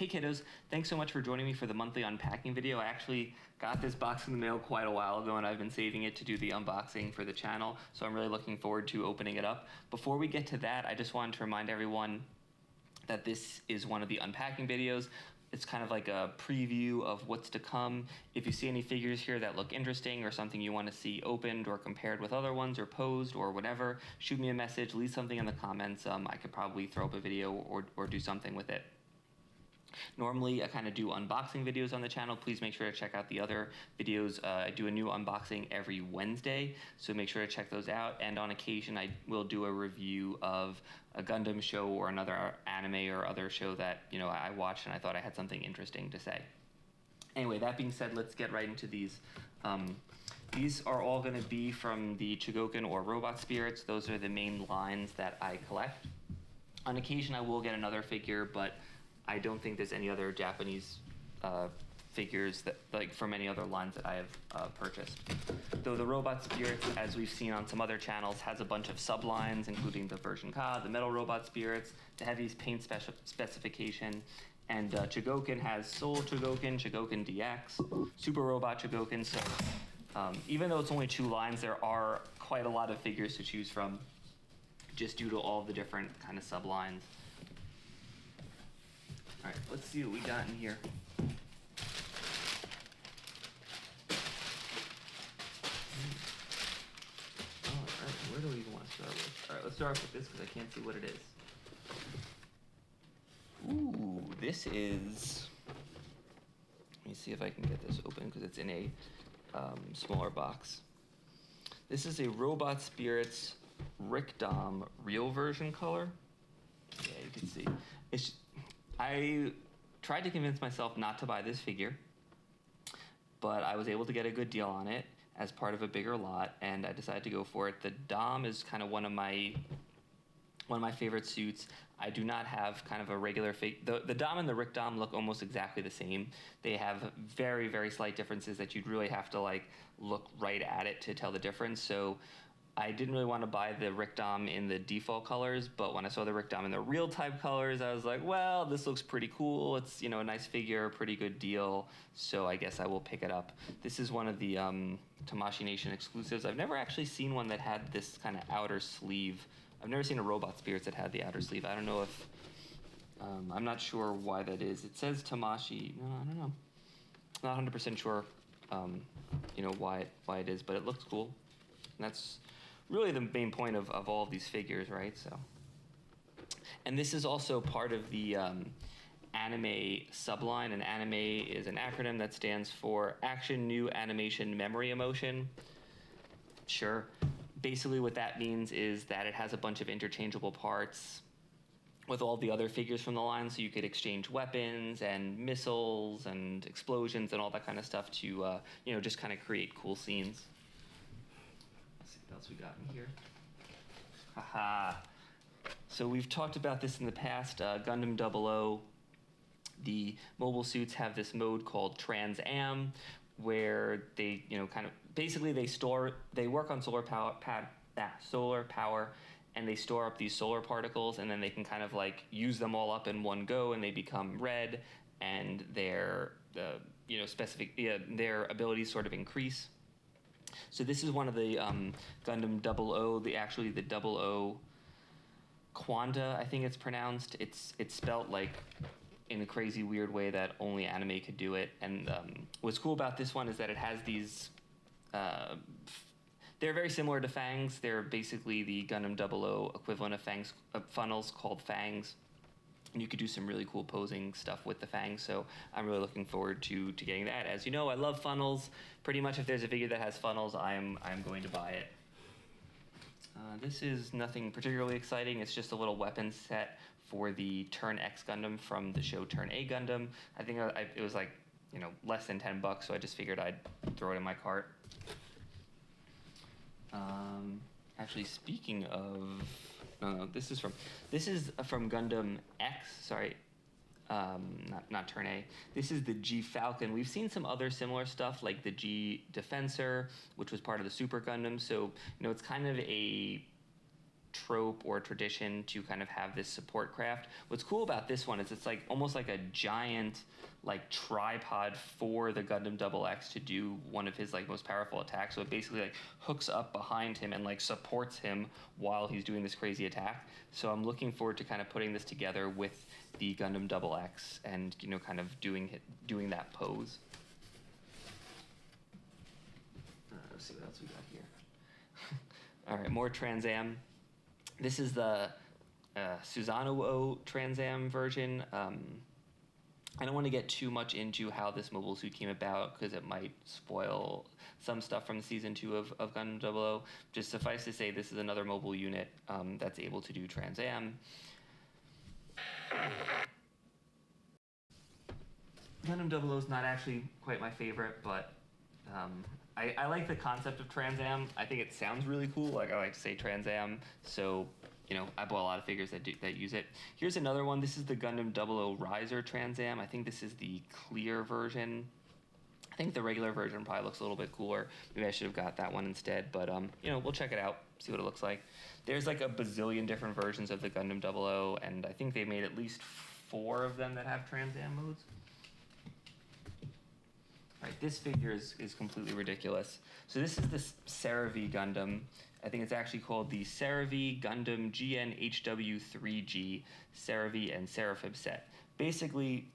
Hey kiddos, thanks so much for joining me for the monthly unpacking video. I actually got this box in the mail quite a while ago and I've been saving it to do the unboxing for the channel, so I'm really looking forward to opening it up. Before we get to that, I just wanted to remind everyone that this is one of the unpacking videos. It's kind of like a preview of what's to come. If you see any figures here that look interesting or something you want to see opened or compared with other ones or posed or whatever, shoot me a message, leave something in the comments. I could probably throw up a video or do something with it. Normally, I kind of do unboxing videos on the channel. Please make sure to check out the other videos. I do a new unboxing every Wednesday, so make sure to check those out. And on occasion, I will do a review of a Gundam show or another anime or other show that I watched and I thought I had something interesting to say. Anyway, that being said, let's get right into these. These are all going to be from the Chogokin or Robot Spirits. Those are the main lines that I collect. On occasion, I will get another figure, but I don't think there's any other Japanese figures that from any other lines that I have purchased. Though the Robot Spirits, as we've seen on some other channels, has a bunch of sublines, including the Version Ka, the Metal Robot Spirits, the Heavy's paint specification, and Chogokin has Soul Chogokin, Chogokin DX, Super Robot Chogokin. So even though it's only 2 lines, there are quite a lot of figures to choose from, just due to all the different kind of sublines. All right, let's see what we got in here. All right, where do we even want to start with? All right, let's start off with this because I can't see what it is. Ooh, this is... Let me see if I can get this open because it's in a smaller box. This is a Robot Spirits Rickdom real version color. Yeah, you can see. I tried to convince myself not to buy this figure, but I was able to get a good deal on it as part of a bigger lot, and I decided to go for it. The Dom is kind of one of my favorite suits. I do not have kind of a regular figure. The Dom and the Rick Dom look almost exactly the same. They have very, very slight differences that you'd really have to look right at it to tell the difference. So I didn't really want to buy the Rick Dom in the default colors, but when I saw the Rick Dom in the real type colors, I was like, well, this looks pretty cool. It's, a nice figure, pretty good deal, so I guess I will pick it up. This is one of the Tamashii Nation exclusives. I've never actually seen one that had this kind of outer sleeve. I've never seen a Robot Spirits that had the outer sleeve. I don't know if, I'm not sure why that is. It says Tamashii, no, I don't know. Not 100% sure, why it is, but it looks cool. And that's really the main point of all of these figures, right? So, and this is also part of the anime subline, and anime is an acronym that stands for Action, New Animation, Memory Emotion. Sure. Basically what that means is that it has a bunch of interchangeable parts with all the other figures from the line, so you could exchange weapons and missiles and explosions and all that kind of stuff to, just kind of create cool scenes. What else we got in here? Haha. So we've talked about this in the past. Gundam 00, the mobile suits have this mode called Trans Am, where they, they work on solar power, and they store up these solar particles, and then they can kind of use them all up in one go, and they become red, and their their abilities sort of increase. So this is one of the Gundam 00, the 00 Quanda, I think it's pronounced. It's spelt in a crazy weird way that only anime could do it. And what's cool about this one is that it has these, they're very similar to fangs. They're basically the Gundam 00 equivalent of fangs, funnels called fangs. And you could do some really cool posing stuff with the fangs, so I'm really looking forward to getting that. As you know, I love funnels. Pretty much if there's a figure that has funnels, I'm going to buy it. This is nothing particularly exciting. It's just a little weapon set for the Turn X Gundam from the show Turn A Gundam. I think it was less than $10, so I just figured I'd throw it in my cart. Actually, speaking of, no, this is from Gundam X. Sorry, not Turn A. This is the G Falcon. We've seen some other similar stuff like the G Defensor, which was part of the Super Gundam. So it's kind of a trope or tradition to kind of have this support craft. What's cool about this one is it's like almost like a giant like tripod for the Gundam XX to do one of his like most powerful attacks. So it basically like hooks up behind him and like supports him while he's doing this crazy attack. So I'm looking forward to kind of putting this together with the Gundam XX and, you know, kind of doing that pose. Let's see what else we got here. All right, more Trans Am. This is the Susano Trans Am version. I don't want to get too much into how this mobile suit came about because it might spoil some stuff from season 2 of Gundam 00. Just suffice to say, this is another mobile unit that's able to do Trans Am. Gundam 00 is not actually quite my favorite, but I like the concept of Trans Am. I think it sounds really cool. Like, I like to say Trans Am, so you know, I bought a lot of figures that use it. Here's another one. This is the Gundam 00 Riser Trans Am. I think this is the clear version. I think the regular version probably looks a little bit cooler. Maybe I should have got that one instead, but you know, we'll check it out, see what it looks like. There's like a bazillion different versions of the Gundam 00, and I think they made at least 4 of them that have Trans Am modes. All right, this figure is completely ridiculous. So this is the Cerevi Gundam. I think it's actually called the Cerevi Gundam GNHW3G Cerevi and Seraphim set. Basically,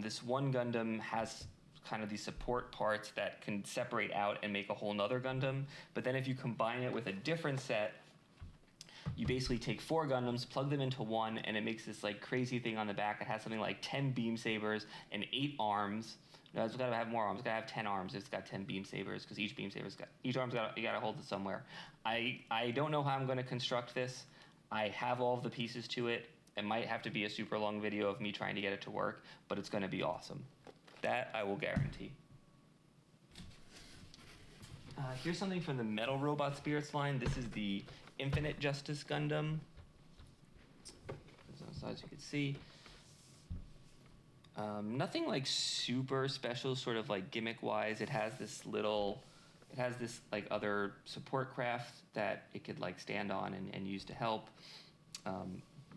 this one Gundam has kind of these support parts that can separate out and make a whole nother Gundam. But then if you combine it with a different set, you basically take 4 Gundams, plug them into one, and it makes this like crazy thing on the back. It has something like 10 beam sabers and 8 arms. No, it's got to have more arms. It's got to have 10 arms. It's got 10 beam sabers because each arm's got you got to hold it somewhere. I don't know how I'm going to construct this. I have all of the pieces to it. It might have to be a super long video of me trying to get it to work, but it's going to be awesome. That I will guarantee. Here's something from the Metal Robot Spirits line. This is the Infinite Justice Gundam. As you can see. Nothing like super special, sort of like gimmick-wise. It has this like other support craft that it could like stand on and use to help.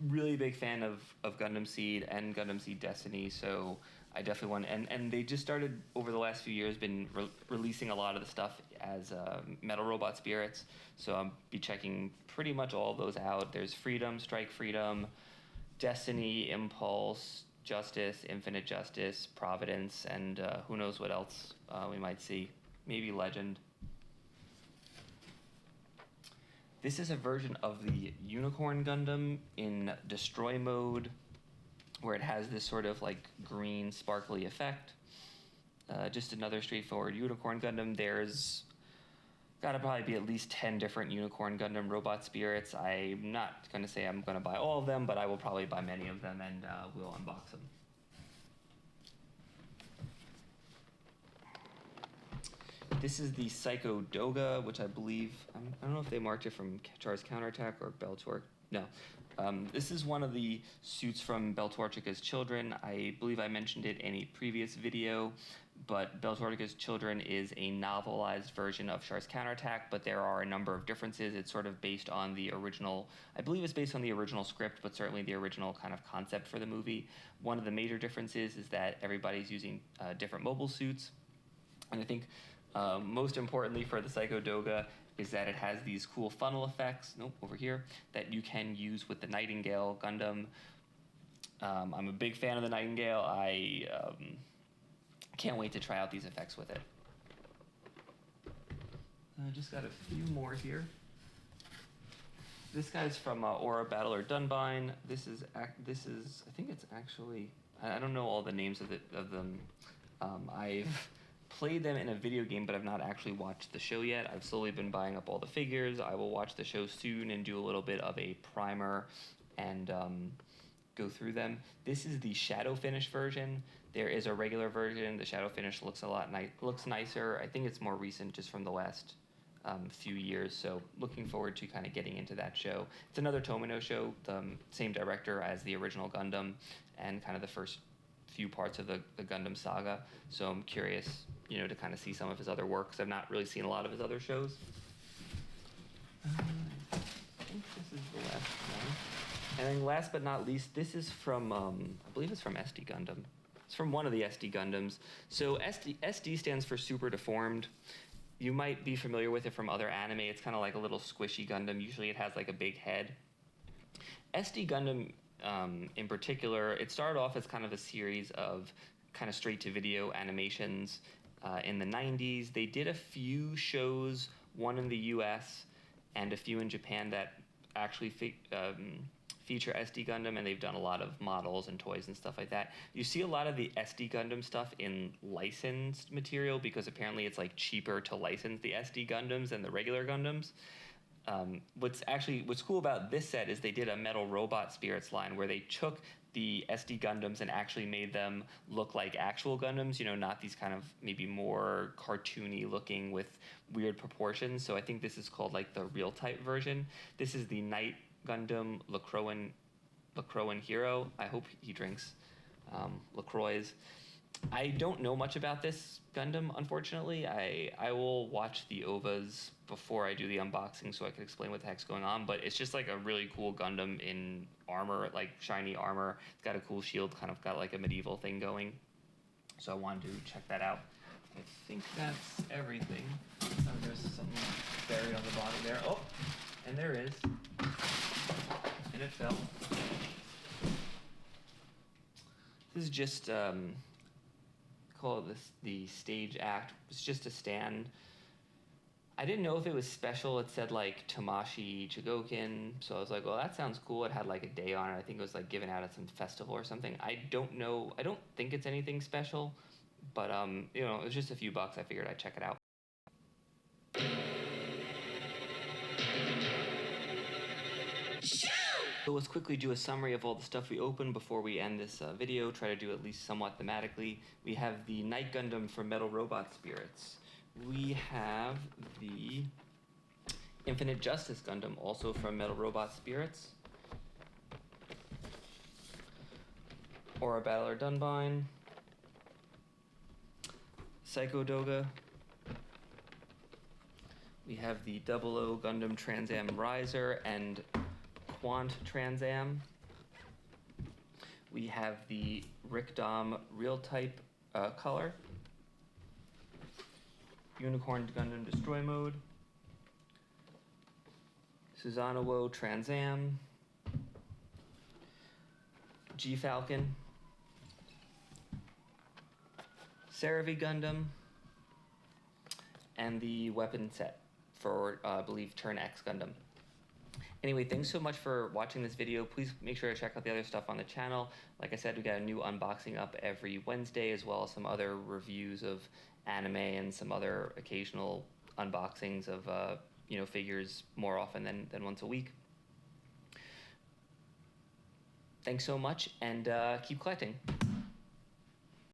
Really big fan of Gundam Seed and Gundam Seed Destiny, so I definitely want, and they just started over the last few years been releasing a lot of the stuff as Metal Robot Spirits, so I'll be checking pretty much all of those out. There's Freedom, Strike Freedom, Destiny, Impulse, Justice, Infinite Justice, Providence, and who knows what else we might see. Maybe Legend. This is a version of the Unicorn Gundam in Destroy mode, where it has this sort of like green sparkly effect. Just another straightforward Unicorn Gundam. There's gotta probably be at least 10 different Unicorn Gundam robot spirits. I'm not gonna say I'm gonna buy all of them, but I will probably buy many of them, and we'll unbox them. This is the Psycho Doga, which I believe, I don't know if they marked it from Char's Counterattack or Beltorch. No. This is one of the suits from Beltorchica's Children. I believe I mentioned it in a previous video, but Beltorchica's Children is a novelized version of Char's Counterattack, but there are a number of differences. It's sort of based on the original, I believe it's based on the original script, but certainly the original kind of concept for the movie. One of the major differences is that everybody's using different mobile suits, and I think most importantly for the Psycho Doga is that it has these cool funnel effects, over here, that you can use with the Nightingale Gundam. I'm a big fan of the Nightingale. I can't wait to try out these effects with it. I just got a few more here. This guy's from Aura Battler Dunbine. This is I think it's actually, I don't know all the names of them. I've played them in a video game, but I've not actually watched the show yet. I've slowly been buying up all the figures. I will watch the show soon and do a little bit of a primer and go through them. This is the Shadow Finish version. There is a regular version. The Shadow Finish looks looks nicer. I think it's more recent, just from the last few years. So looking forward to kind of getting into that show. It's another Tomino show, the same director as the original Gundam, and kind of the first few parts of the Gundam saga. So I'm curious, to kind of see some of his other work, because I've not really seen a lot of his other shows. I think this This is the last one. And then last but not least, this is from, I believe it's from SD Gundam. It's from one of the SD Gundams. So SD stands for Super Deformed. You might be familiar with it from other anime. It's kind of like a little squishy Gundam. Usually it has like a big head. SD Gundam, in particular, it started off as kind of a series of kind of straight-to-video animations in the 90s. They did a few shows, one in the US and a few in Japan that actually feature SD Gundam, and they've done a lot of models and toys and stuff like that. You see a lot of the SD Gundam stuff in licensed material because apparently it's like cheaper to license the SD Gundams than the regular Gundams. What's cool about this set is they did a Metal Robot Spirits line where they took the SD Gundams and actually made them look like actual Gundams, you know, not these kind of maybe more cartoony looking with weird proportions. So I think this is called like the real type version. This is the Night Gundam LaCroix Hero. I hope he drinks LaCroix. I don't know much about this Gundam, unfortunately. I will watch the OVAs before I do the unboxing so I can explain what the heck's going on, but it's just like a really cool Gundam in armor, like shiny armor. It's got a cool shield, kind of got like a medieval thing going. So I wanted to check that out. I think that's everything. There's something buried on the bottom there. Oh, and there is. And it fell. This is just call this the stage act. It's just a stand. I didn't know if it was special. It said like Tamashi Chigokin, so I was like, well, that sounds cool. It had like a day on it. I think it was like given out at some festival or something. I don't know. I don't think it's anything special, but you know, it was just a few bucks. I figured I'd check it out. So let's quickly do a summary of all the stuff we opened before we end this video, try to do at least somewhat thematically. We have the Night Gundam from Metal Robot Spirits. We have the Infinite Justice Gundam, also from Metal Robot Spirits. Aura Battler Dunbine. Psycho Doga. We have the 00 Gundam Trans Am Riser and Quant Trans Am. We have the Rickdom Real Type color. Unicorn Gundam Destroy Mode. Susano Trans Am. G Falcon. Cerevi Gundam. And the weapon set for, I believe, Turn X Gundam. Anyway, thanks so much for watching this video. Please make sure to check out the other stuff on the channel. Like I said, we got a new unboxing up every Wednesday, as well as some other reviews of anime and some other occasional unboxings of you know, figures more often than once a week. Thanks so much, and keep collecting.